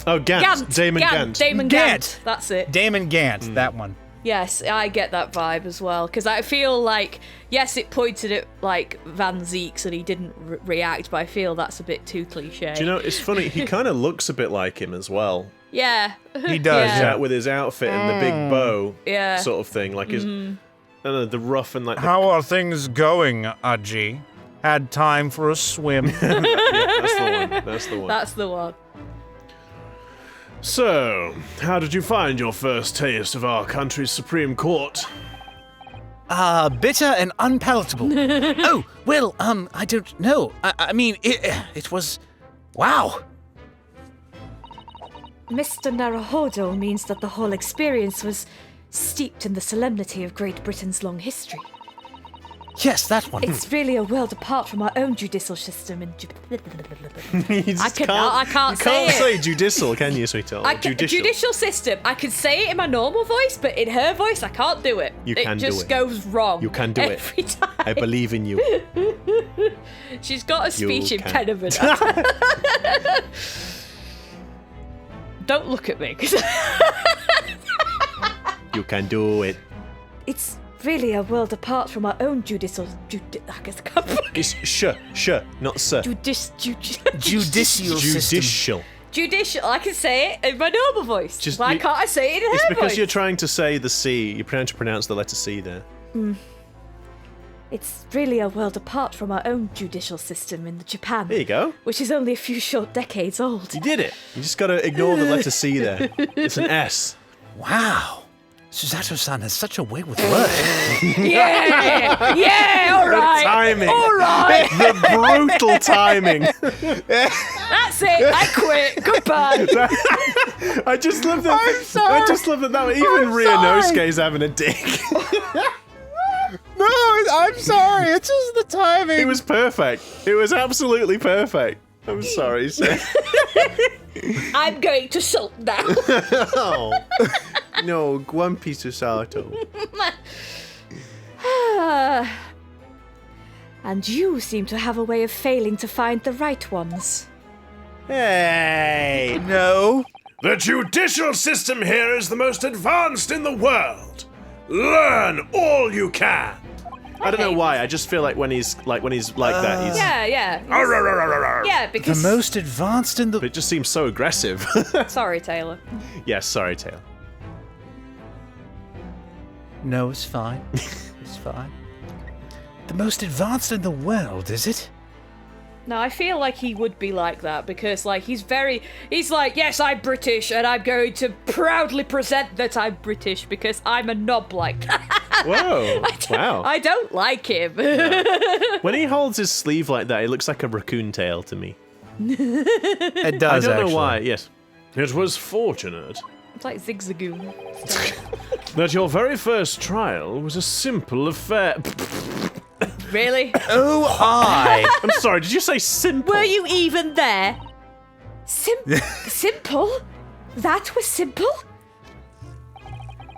Oh, Gant. Damon Gant. Damon Gant. Gant. That's it. Damon Gant, that one. Yes, I get that vibe as well, because I feel like, yes, it pointed at, like, Van Zeeks and he didn't react, but I feel that's a bit too cliche. Do you know, it's funny, he kind of looks a bit like him as well. Yeah. He does, Yeah. Yeah, with his outfit and the big bow Yeah. sort of thing, like his, I don't know, the rough and like the... How are things going, Aji? Had time for a swim. Yeah, that's the one, that's the one. That's the one. So, how did you find your first taste of our country's Supreme Court? Bitter and unpalatable. Oh, well, I don't know. I mean, it was... Wow. Mr. Naruhodo means that the whole experience was steeped in the solemnity of Great Britain's long history. Yes, that one. It's really a world apart from our own judicial system and... You just I can't say it. say judicial, can you, sweetheart? Judicial system. I can say it in my normal voice, but in her voice, I can't do it. You can do It just it. goes wrong. You can do it. every time. I believe in you. She's got a speech You can. impediment. Don't look at me. 'Cause You can do it. It's really a world apart from our own judicial... I guess I can't... It's not sir. Judicial system. Judicial. Judicial. I can say it in my normal voice. Just- Why you- can't I say it in her It's because voice? you're trying to say the C. You're trying to pronounce the letter C there. It's really a world apart from our own judicial system in Japan. There you go. Which is only a few short decades old. You did it. You just gotta ignore the letter C there. It's an S. Wow. Susato-san has such a way with words. Yeah, all right. Timing. All right. The brutal timing. That's it. I quit. Goodbye. I just love that. I just love that. Even Ryunosuke's having a dick. No, I'm sorry. It's just the timing. It was perfect. It was absolutely perfect. I'm sorry, sir. I'm going to sulk now. Oh. No, Guampi Susato. And you seem to have a way of failing to find the right ones. Hey. No. The judicial system here is the most advanced in the world. Learn all you can. I don't know why. I just feel like when he's like that, he's. Yeah. Yeah, The because... most advanced in the... It just seems so aggressive. Sorry, Taylor. Yes, sorry, Taylor. No, it's fine. It's fine. The most advanced in the world, is it? No, I feel like he would be like that because, like, he's like, yes, I'm British and I'm going to proudly present that I'm British because I'm a knob like that. Whoa. Wow. I don't like him. When he holds his sleeve like that, it looks like a raccoon tail to me. It does, I don't actually. know why. Yes. It was fortunate It's like Zigzagoon. that your very first trial was a simple affair. Really? Oh, I'm sorry, did you say simple? Were you even there? Simple? That was simple?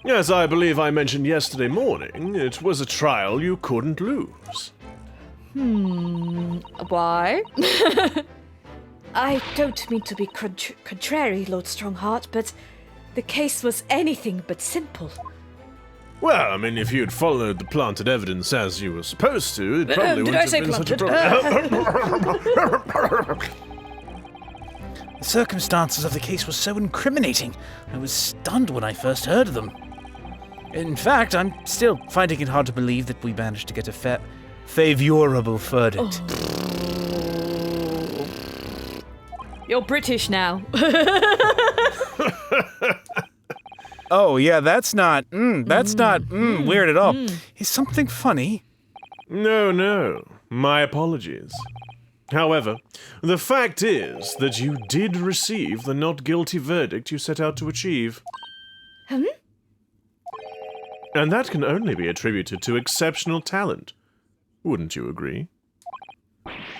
As I believe I mentioned yesterday morning, it was a trial you couldn't lose. Why? I don't mean to be contrary, Lord Strongheart, but the case was anything but simple. Well, I mean, if you'd followed the planted evidence as you were supposed to, it probably did wouldn't I have say been such a problem. The circumstances of the case were so incriminating. I was stunned when I first heard of them. In fact, I'm still finding it hard to believe that we managed to get a favorable verdict. You're British now. Oh, yeah, that's not weird at all. Is something funny? No, my apologies. However, the fact is that you did receive the not guilty verdict you set out to achieve. And that can only be attributed to exceptional talent. Wouldn't you agree?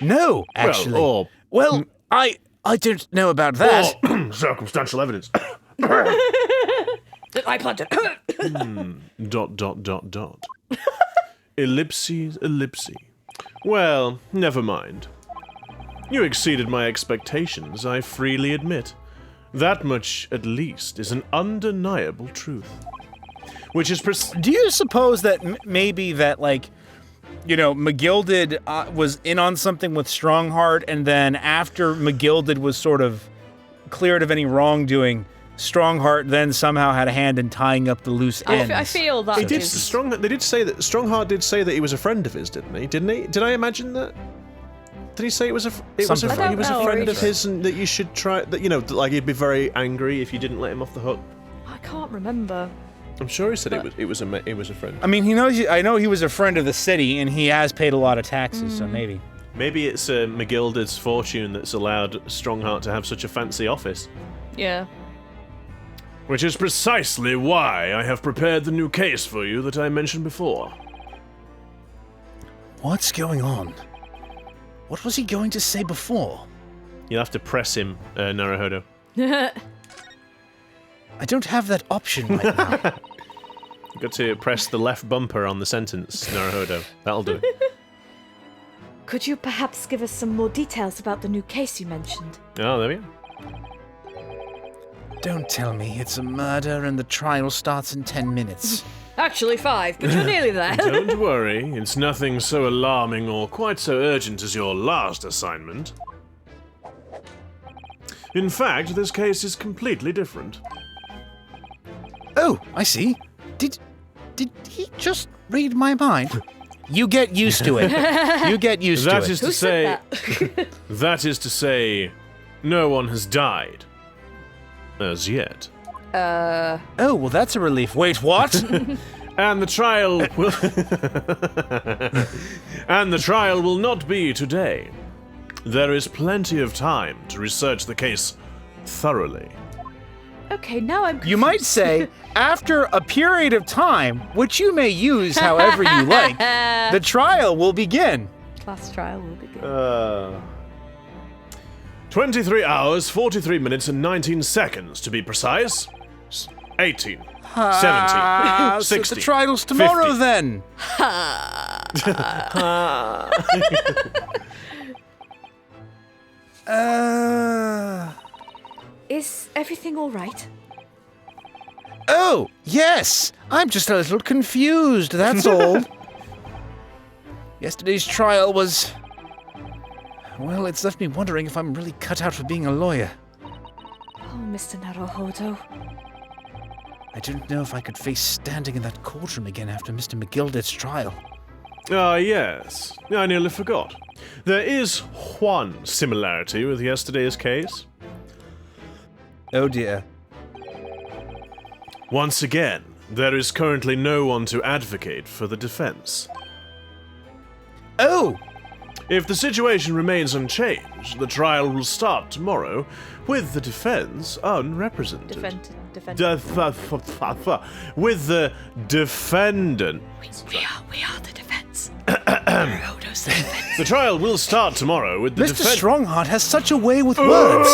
No, actually. Well, I don't know about that. Or circumstantial evidence. I planted. ... Ellipses. Well, never mind. You exceeded my expectations, I freely admit. That much, at least, is an undeniable truth. Which is... Do you suppose that maybe that, like, you know, McGuilded was in on something with Strongheart, and then after McGuilded was sort of cleared of any wrongdoing, Strongheart then somehow had a hand in tying up the loose ends? I feel that They did say that Strongheart did say that he was a friend of his, didn't he? Didn't he? Did I imagine that? Did he say he was a friend of his, and that you should try that? You know, like he'd be very angry if you didn't let him off the hook. I can't remember. I'm sure he said it was a friend. I mean, I know he was a friend of the city, and he has paid a lot of taxes, so maybe. Maybe it's McGuilded's fortune that's allowed Strongheart to have such a fancy office. Yeah. Which is precisely why I have prepared the new case for you that I mentioned before. What's going on? What was he going to say before? You'll have to press him, Naruhodo. I don't have that option right now. You've got to press the left bumper on the sentence, Naruhodo. That'll do it. Could you perhaps give us some more details about the new case you mentioned? Oh, there we go. Don't tell me it's a murder and the trial starts in 10 minutes. Actually 5, but you're nearly there. Don't worry, it's nothing so alarming or quite so urgent as your last assignment. In fact, this case is completely different. Oh, I see. Did he just read my mind? You get used to it. You get used to it. That is to say, that is to say, no one has died. As yet. Oh, well, that's a relief. Wait, what? And the trial will and the trial will not be today. There is plenty of time to research the case thoroughly. Okay, now I'm confused. You might say, after a period of time, which you may use however you like, the trial will begin. Class trial will begin. 23 hours, 43 minutes, and 19 seconds, to be precise. 18, 17, 60, so the trial's tomorrow, 50. then. Is everything all right? Oh, yes. I'm just a little confused, that's all. Yesterday's trial was... Well, it's left me wondering if I'm really cut out for being a lawyer. Oh, Mr. Naruhodo. I don't know if I could face standing in that courtroom again after Mr. McGuilded's trial. Ah, yes. I nearly forgot. There is one similarity with yesterday's case. Oh dear. Once again, there is currently no one to advocate for the defense. Oh! If the situation remains unchanged, the trial will start tomorrow with the defense unrepresented. With the defendant. We are the defense. Naruhodo's the defense. The trial will start tomorrow with the Mr. defense. Strongheart has such a way with words.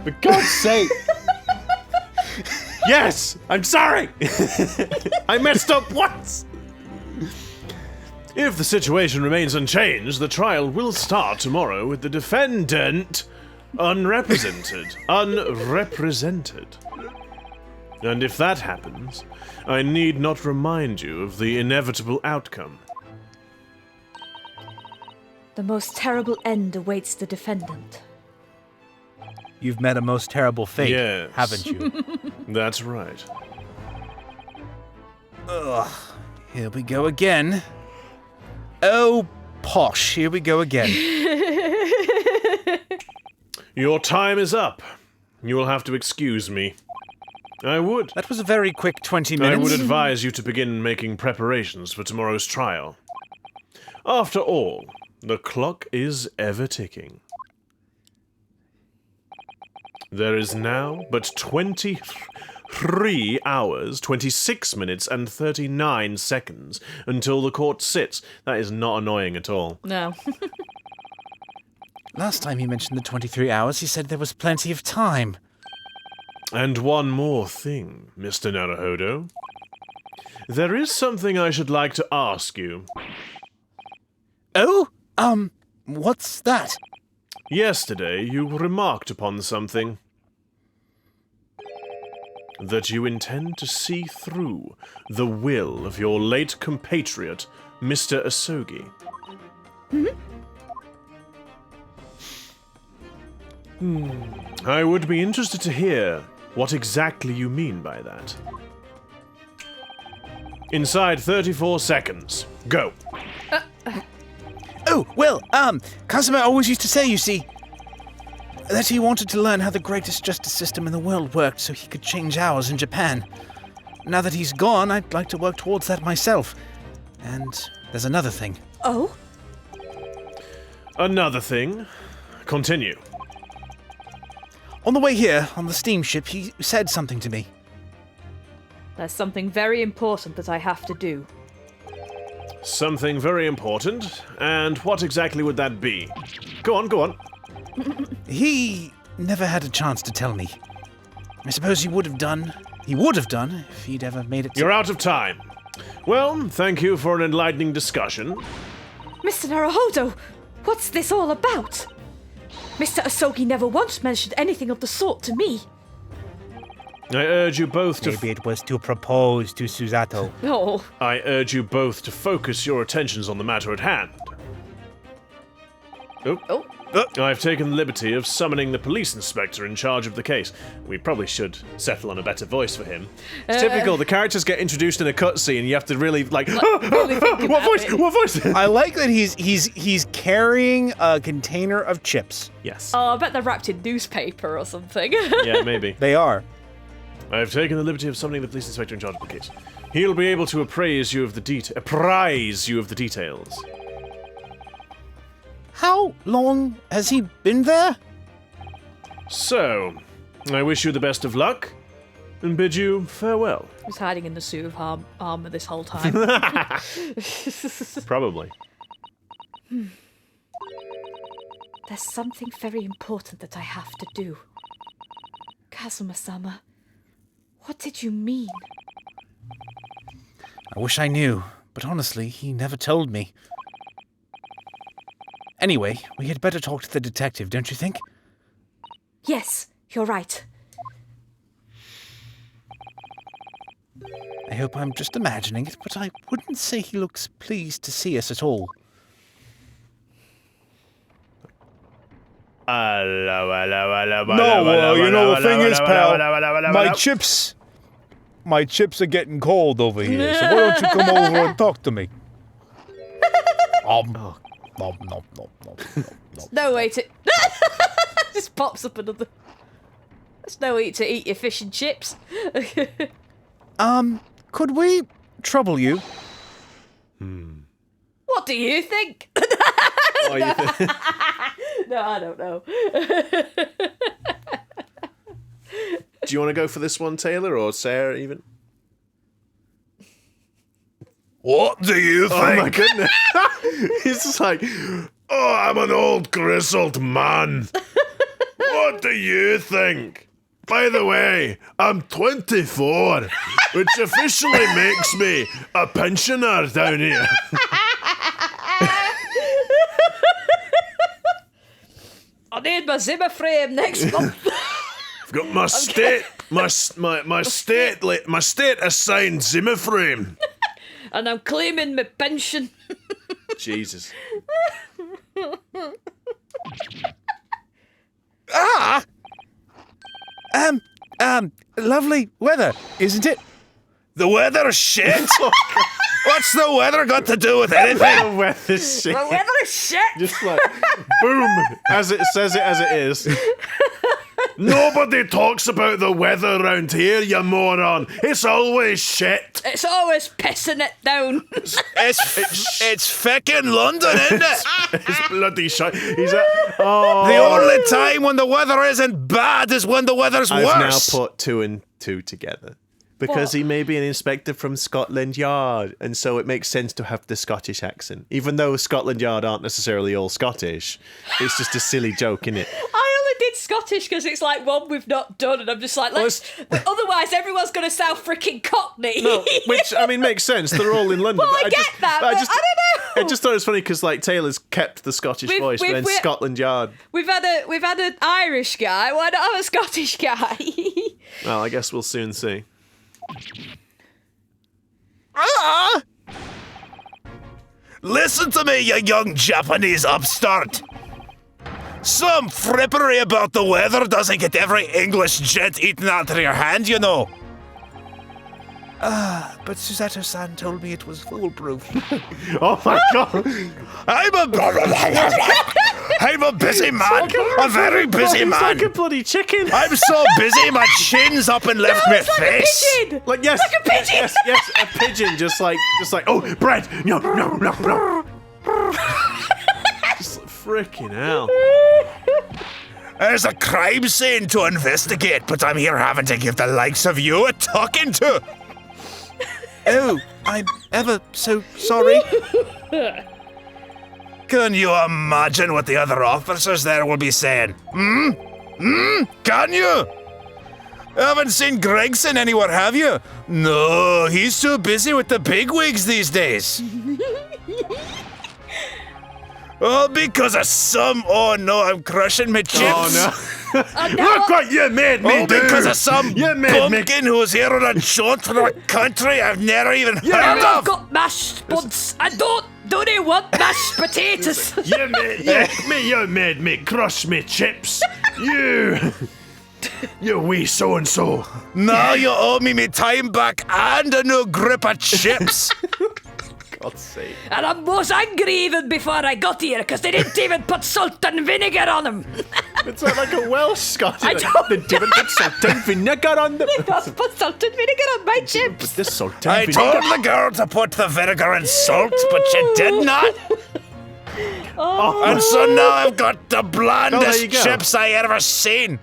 For God's sake! Yes! I'm sorry! I messed up once! If the situation remains unchanged, the trial will start tomorrow with the defendant unrepresented. Unrepresented. And if that happens, I need not remind you of the inevitable outcome. The most terrible end awaits the defendant. You've met a most terrible fate, Yes. haven't you? That's right. Ugh. Here we go again. Oh, posh. Here we go again. Your time is up. You will have to excuse me. That was a very quick 20 minutes. I would advise you to begin making preparations for tomorrow's trial. After all, the clock is ever ticking. There is now but 23 hours, 26 minutes, and 39 seconds until the court sits. That is not annoying at all. No. Last time he mentioned the 23 hours, he said there was plenty of time. And one more thing, Mr. Naruhodo. There is something I should like to ask you. Oh? What's that? Yesterday, you remarked upon something. that you intend to see through the will of your late compatriot, Mr. Asogi. I would be interested to hear what exactly you mean by that. Inside 34 seconds. Go. Oh, well, Kazuma always used to say, you see, that he wanted to learn how the greatest justice system in the world worked so he could change ours in Japan. Now that he's gone, I'd like to work towards that myself. And there's another thing. Oh? Another thing. Continue. On the way here, on the steamship, he said something to me. There's something very important that I have to do. Something very important? And what exactly would that be? Go on, go on. He never had a chance to tell me. I suppose he would have done if he'd ever made it to... You're out of time. Well, thank you for an enlightening discussion. Mr. Naruhodo, what's this all about? Mr. Asogi never once mentioned anything of the sort to me. I urge you both to... Maybe it was to propose to Susato. Oh. I urge you both to focus your attentions on the matter at hand. Oh. I've taken the liberty of summoning the police inspector in charge of the case. We probably should settle on a better voice for him. It's typical, the characters get introduced in a cutscene and you have to really, really think what voice? about it. What voice? I like that he's carrying a container of chips. Yes. Oh, I bet they're wrapped in newspaper or something. Yeah, maybe. They are. I've taken the liberty of summoning the police inspector in charge of the case. He'll be able to apprise you of the details. How long has he been there? So, I wish you the best of luck, and bid you farewell. He was hiding in the suit of armor this whole time. Probably. There's something very important that I have to do. Kazuma-sama, what did you mean? I wish I knew, but honestly, he never told me. Anyway, we had better talk to the detective, don't you think? Yes, you're right. I hope I'm just imagining it, but I wouldn't say he looks pleased to see us at all. No, you know the thing is, pal, my chips are getting cold over here, so why don't you come over and talk to me? No way to... Just pops up another... There's no way to eat your fish and chips. Could we trouble you? What do you think? No, I don't know. Do you want to go for this one, Taylor, or Sarah, even? What do you think? Oh my goodness. He's just like, Oh, I'm an old grizzled man. What do you think? By the way, I'm 24, which officially makes me a pensioner down here. I need my Zimmer frame next month. I've got my state assigned Zimmer frame. And I'm claiming my pension. Jesus. Lovely weather, isn't it? The weather's shit. What's the weather got to do with anything? the weather's shit. The weather is shit. Just like, boom, as it says it as it is. Nobody talks about the weather around here, you moron. It's always shit. It's always pissing it down. It's feckin' London, isn't it? It's bloody shit. He's at, oh. The only time when the weather isn't bad is when the weather's I've worse. now put 2 and 2 together. Because What? he may be an inspector from Scotland Yard, and so it makes sense to have the Scottish accent. Even though Scotland Yard aren't necessarily all Scottish, it's just a silly joke, innit? I only did Scottish because it's like one we've not done, and I'm just like, otherwise everyone's going to sound freaking Cockney. No, which, I mean, makes sense. They're all in London. Well, but I get that, but I don't know. I just thought it was funny because, like, Taylor's kept the Scottish voice, but then Scotland Yard. We've had an Irish guy. Why not have a Scottish guy? Well, I guess we'll soon see. Listen to me, you young Japanese upstart. Some frippery about the weather doesn't get every English gent eaten out of your hand, you know. But Susato-san told me it was foolproof. Oh my god! I'm a busy man, a very busy man. Like a bloody chicken. I'm so busy, my chin's up and left me face. A pigeon. Like yes, Like a pigeon. yes, a pigeon. Just like, oh, bread. No. Just freaking hell. There's a crime scene to investigate, but I'm here having to give the likes of you a talking to. Oh, I'm ever so sorry. Can you imagine what the other officers there will be saying? Can you? Haven't seen Gregson anywhere, have you? No, he's too busy with the bigwigs these days. Oh, because of some... Oh, no, I'm crushing my chips. Oh, no. Look what you made me do! Because of some bumpkin who's here on a jaunt from a country I've never even heard I've of. got mashed spuds. I don't want mashed potatoes. You made me crush me chips. You wee so-and-so. Now you owe me time back and a new grip of chips. God's sake. And I was angry even before I got here because they didn't even put salt and vinegar on them. It's like a Welsh Scottish. I don't They didn't put salt and vinegar on them. They put salt and vinegar on my chips. Put the salt and I vinegar. told the girl to put the vinegar and salt, but she did not. And so now I've got the blandest chips I ever seen.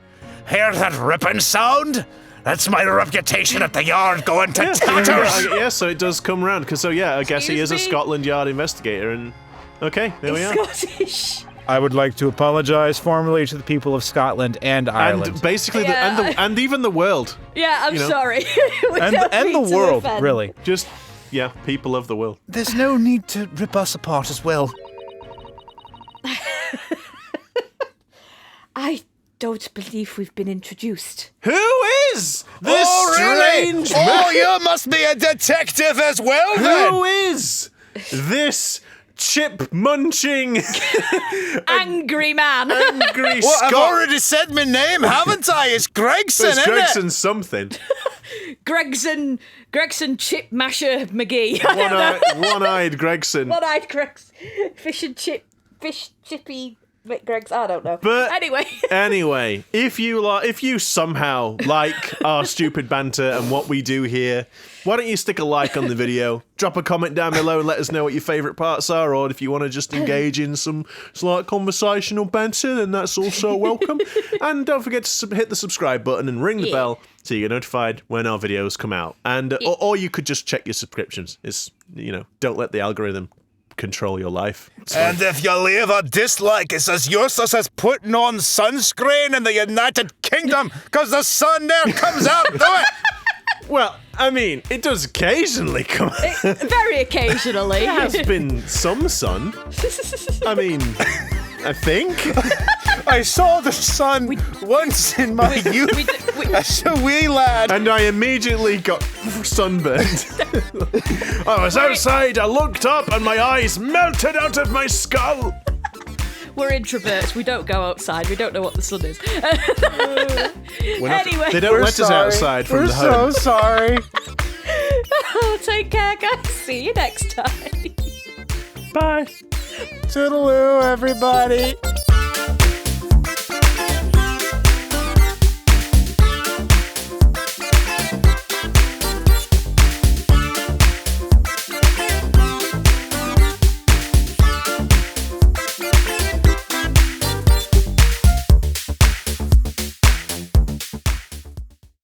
Hear that ripping sound? That's my reputation at the yard going to tatters. Yeah, so it does come around. Because I guess he is a Excuse me? Scotland Yard investigator. And okay, there we are. Scottish. I would like to apologize formally to the people of Scotland and Ireland. And basically, Yeah. and even the world. Yeah, I'm sorry. We don't and mean the to world, offend. really. Just, people of the world. There's no need to rip us apart as well. I don't believe we've been introduced. Who is this strange man? Oh, you must be a detective as well, then. Who is this chip-munching, Angry man. angry Well, I've Scot? already said my name, haven't I? It's Gregson, It's isn't Gregson something. Gregson Chip Masher McGee. One-eyed Gregson. One-eyed Gregs. Fish chippy McGregs. I don't know. But anyway, if you somehow like our stupid banter and what we do here, why don't you stick a like on the video, drop a comment down below and let us know what your favourite parts are, or if you want to just engage in some slight conversational banter, then that's also welcome. And don't forget to hit the subscribe button and ring the bell so you get notified when our videos come out. And or you could just check your subscriptions. It's don't let the algorithm control your life. And if you leave a dislike, it's as useless as putting on sunscreen in the United Kingdom, because the sun there comes out through it. Well, I mean, it does occasionally come out. very occasionally. There has been some sun. I mean, I think. I saw the sun once in my youth as a wee lad. And I immediately got sunburned. I was outside, I looked up, and my eyes melted out of my skull. We're introverts. We don't go outside. We don't know what the sun is. Anyway. They don't We're let us sorry. outside from We're the home. so sorry. Take care, guys. See you next time. Bye. Toodaloo, everybody.